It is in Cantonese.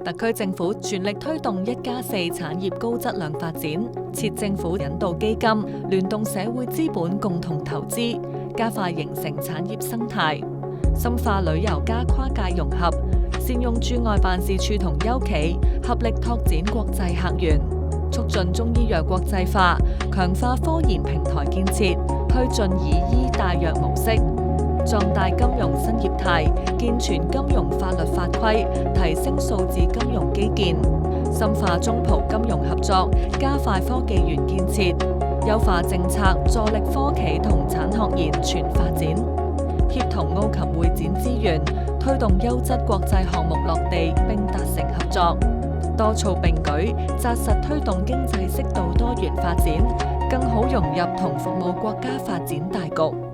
特區政府全力推動1+4產業高質量發展，設政府引導基金，聯動社會資本共同投資，加快形成產業生態，深化旅遊加跨界融合，善用駐外辦事處同優企，合力拓展國際客源，促進中醫藥國際化，強化科研平台建設，推進以醫帶藥模式，壯大金融新業態，健全金融法律法規，提升數字金融基建，深化中葡金融合作，加快科技園建設，優化政策，助力科企同產學研全發展，協同奧琴會展資源，推動優質國際項目落地並達成合作，多措並舉，紮實推動經濟適度多元發展，更好融入同服務國家發展大局。